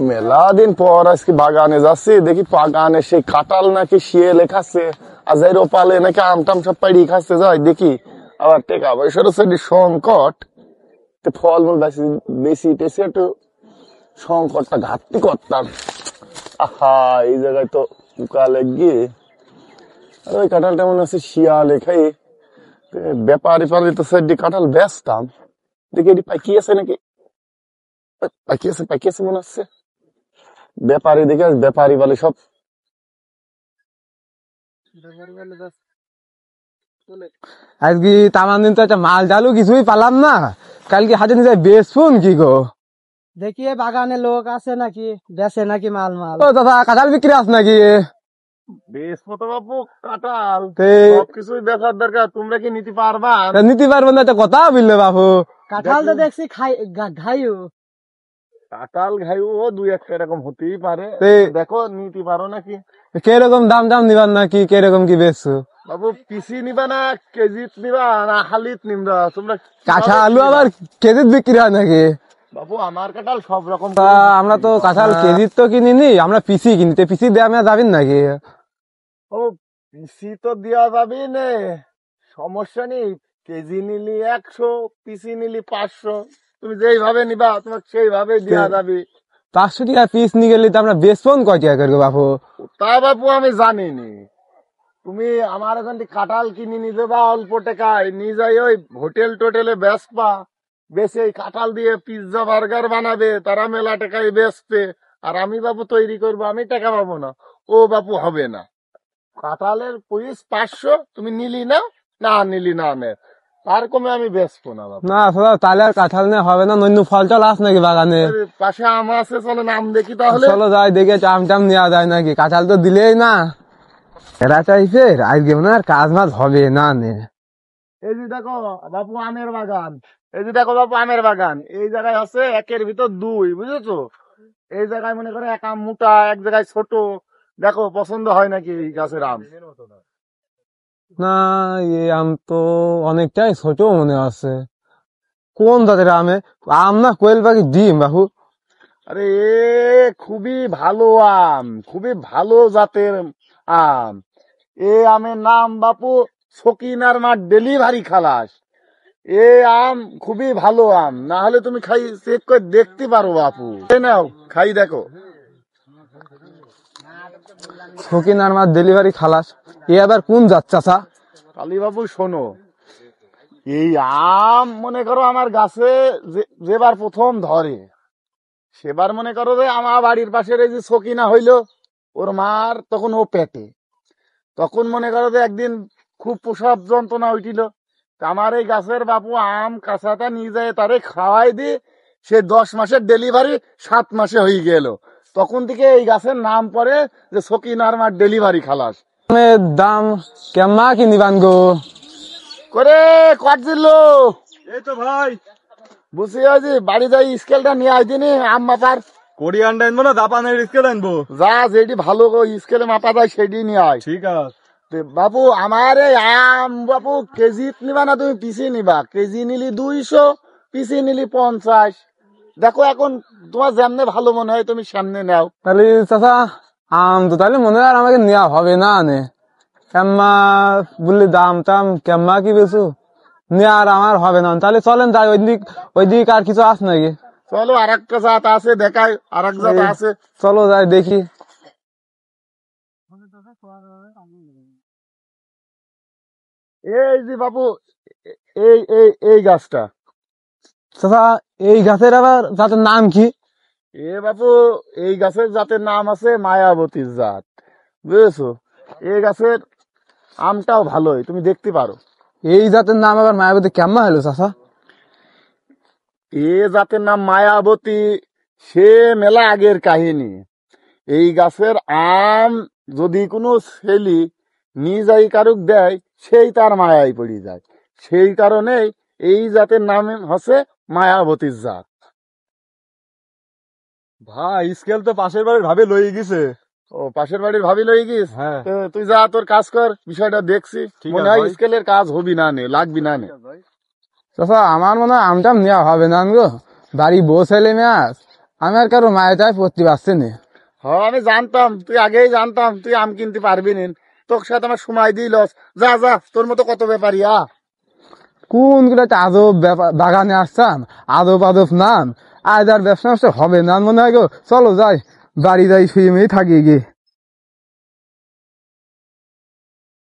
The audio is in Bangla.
মেলা দিন পর আজকে বাগানে যাচ্ছি, দেখি বাগানে সেই কাঁঠাল নাকি শিয়ালে খাচ্ছে, আর যাই রোপালে নাকি আমটাম সব পাড়ি খাচ্ছে। যাই দেখি আবার টেকা পয়সারও সেটি সংকট, ফলমূল বেশি টেসে একটু সংকটটা ঘাটতি করতাম। আহা, এই জায়গায় তো পোকা লেগে, আর ওই কাঁঠালটা মনে হচ্ছে শিয়ালে খাই। ব্যাপারি পারি তো সেটি কাঁঠাল বেচতাম, দেখি এটি পাকিয়েছে নাকি, পাকিয়েছে মনে হচ্ছে। ব্যাপারী দেখে ব্যাপারী বলে সব আজকে তামান দিন তো একটা মাল ডালু কিছুই পালাম না, কালকে হাতে নিয়ে বেসপুন কি গো। দেখি বাগানে লোক আছে নাকি, বেচে নাকি মাল মাল। ও দাদা কাঁঠাল বিক্রি আছে নাকি? বেচবো তো বাবু কাঁঠাল, সবকিছুই বেচার দরকার, তোমরা কি নিতে পারবা? নিতে পারবো না, একটা কথা বললে বাবু। কাঁঠাল তো দেখছি ঘাইও, কাঁঠাল ঘাইও দুই একটা এরকম হতেই পারে, দেখো নিতে পারো নাকি। কিরকম দাম দাম নিবার নাকি, কিরকম কি বেচছো বাবু? পিসি নিবা না কেজিত নিবা না হালিত নিবা তোমরা? কাঁঠাল আলু আবার কেজিত বিক্রি হয় নাকি? বাবু আমার কাঁঠাল সব রকম। আমরা তো কাঁঠাল কেজিত তো কিনিনি, আমরা পিসি কিনিতে, পিসি দেওয়া মেয়া যাবেন নাকি? ও পিসি তো দেওয়া যাবে নে, সমস্যা নেই। কেজি নিলি 100, পিসি নিলি 500, তুমি যেইভাবে নিবা তোমাকে সেইভাবে দেওয়া যাবে। 500 টাকা পিস নিয়ে গেলে তো আমরা বেচবন কয় টাকা করবো বাবু? তা বাবু আমি জানিনি, তুমি আমার এখান থেকে কাঁঠাল কিনে নিতে বা অল্প টাকায় নিয়ে যাই ওই হোটেল টোটেলে বেচবা, বেচে এই কাঁঠাল দিয়ে পিৎজা বার্গার বানাবে, তারা মেলা টাকায় বেচবে, আর আমি বাবু তৈরি করবো, আমি টাকা পাবো না। ও বাবু হবে না, কাঁঠালের পিস 500, তুমি নিলি না না নিলি না নে, তার কমে আমি বেচবো না বাবু। না তাহলে আর কাঁঠাল নিয়ে হবে না, অন্য ফল টল আস নাকি বাগানে? পাশে আম আছে, চলো নাম দেখি তাহলে। চলো যাই দেখে আম টাম নেওয়া যায় নাকি, কাঁঠাল তো দিলেই না। এরা চাইছে আজকে মনে আর কাজ মাছ হবে না নে। এই যে দেখো বাবু আমের বাগান, এই যে দেখো বাবু আমের বাগান, এই জায়গায় আছে একের ভিতর দুই, বুঝেছো? এই জায়গায় মনে করে এক আম মোটা, এক জায়গায় ছোট, দেখো পছন্দ হয় নাকি এই গাছের আম? না এই আম তো অনেকটাই ছোট মনে আছে। কোন জাতের আমে? আম না কোয়েল পাখি ডিম বাবু? আরে এ খুবই ভালো আম, খুবই ভালো জাতের আম। এ আমের নাম বাপু সকিনার মা ডেলিভারি খালাস। এ আম খুবই ভালো আম, না হলে তুমি খাই চেক করে দেখতে পারো বাপু, নাও খাই দেখো। সকিনার মাছ ডেলিভারি খালাস, এ আবার কোন জাত চাচা? কালী বাবু শোনো, এই আম মনে করো আমার গাছে যেবার প্রথম ধরে, সেবার মনে করো যে আমার বাড়ির পাশের এই যে সকিনা হইলো, ওর মার তখন ও পেটে, তখন মনে করো যে একদিন খুব প্রসব যন্ত্রণা হইছিল, আমার এই গাছের বাপু আম কাঁচাটা নিয়ে যায় তারে খাওয়াই দি, সে 10 মাসের ডেলিভারি 7 মাসে হয়ে গেল, তখন থেকে এই গাছের নাম পড়ে যে সকিনার মার ডেলিভারি খালাস। দাম কেমন কি নিবান গো? করে কট দিল এই তো ভাই বুঝি আছি, বাড়ি যাই স্কেলটা নিয়ে আসদিনি আম মাপার। কোরিয়ান আনবো না জাপানের স্কেল আনবো? যা যেটি ভালো স্কেলে মাপা যায় সেটি নিয়ে আয়। ঠিক আছে বাবু আমার এই আম বাবু কেজি নিবা না তুমি পিসি নিবা? কেজি নিলি 200, পিসি নিলি 50। দেখো এখন তোমার যেমনে ভালো মনে হয় তুমি সামনে নাও। তাহলে চাচা আম তো তাহলে মনে হয় আর আমাকে নেওয়া হবে না নে, কেম্মা বললি দাম টাম কেম্মা কি বেচু, নেওয়া আর আমার হবে না। তাহলে চলেন যাই ওইদিক আর কিছু আস নাকি? চলো আর একটা জাত আছে দেখায়, আর এক জাত আছে, চলো যাই দেখি। এই যে বাবু এই এই এই গাছটা। চাচা এই গাছের আবার জাতের নাম কি? এ বাবু এই গাছের জাতের নাম আছে মায়াবতীর জাত, বুঝেছো? এই গাছের আমটাও ভালোই, তুমি দেখতে পারো। এই জাতের নাম আবার মায়াবতী কেমন হলো চাচা? এ জাতের নাম মায়াবতী, সে মেলা আগের কাহিনী। এই গাছের আম যদি কোনো ছেলি যাই কারুক দেয়, সেই তার মায়ায় পড়ে যায়, সেই কারণে এই জাতের নাম হচ্ছে মায়াবতীর জাত। ভাই স্কেল তো পাশের বাড়ির ভাবে লয়ে গেছে। ও পাশের বাড়ির ভাবি লই গিস? হ্যাঁ। তুই যা তোর কাজ কর, বিষয়টা দেখছি, ঠিক মনে আছে হয় ভাই। স্কেলের কাজ হবি না নে, লাগবি না নে। চাচা আমার মনে হয় আমটাম নেওয়া হবে না গো, বাড়ি বউ ছেলে মেয়ে আমি আর কারো মায়ের চাই পড়তে পারছি না। আমি জানতাম, তুই আগেই জানতাম তুই আম কিনতে পারবি না। তোর সাথে আমার সময় দিই লস। যা যা, তোর মতো কত ব্যাপারী কোন গুলো আদব বাগানে আসতাম, আদব আদব নাম, আজ আর ব্যবসা হবে না মনে হয় গো। চলো যাই, বাড়ি যাই শুয়ে মেয়ে থাকি গিয়ে।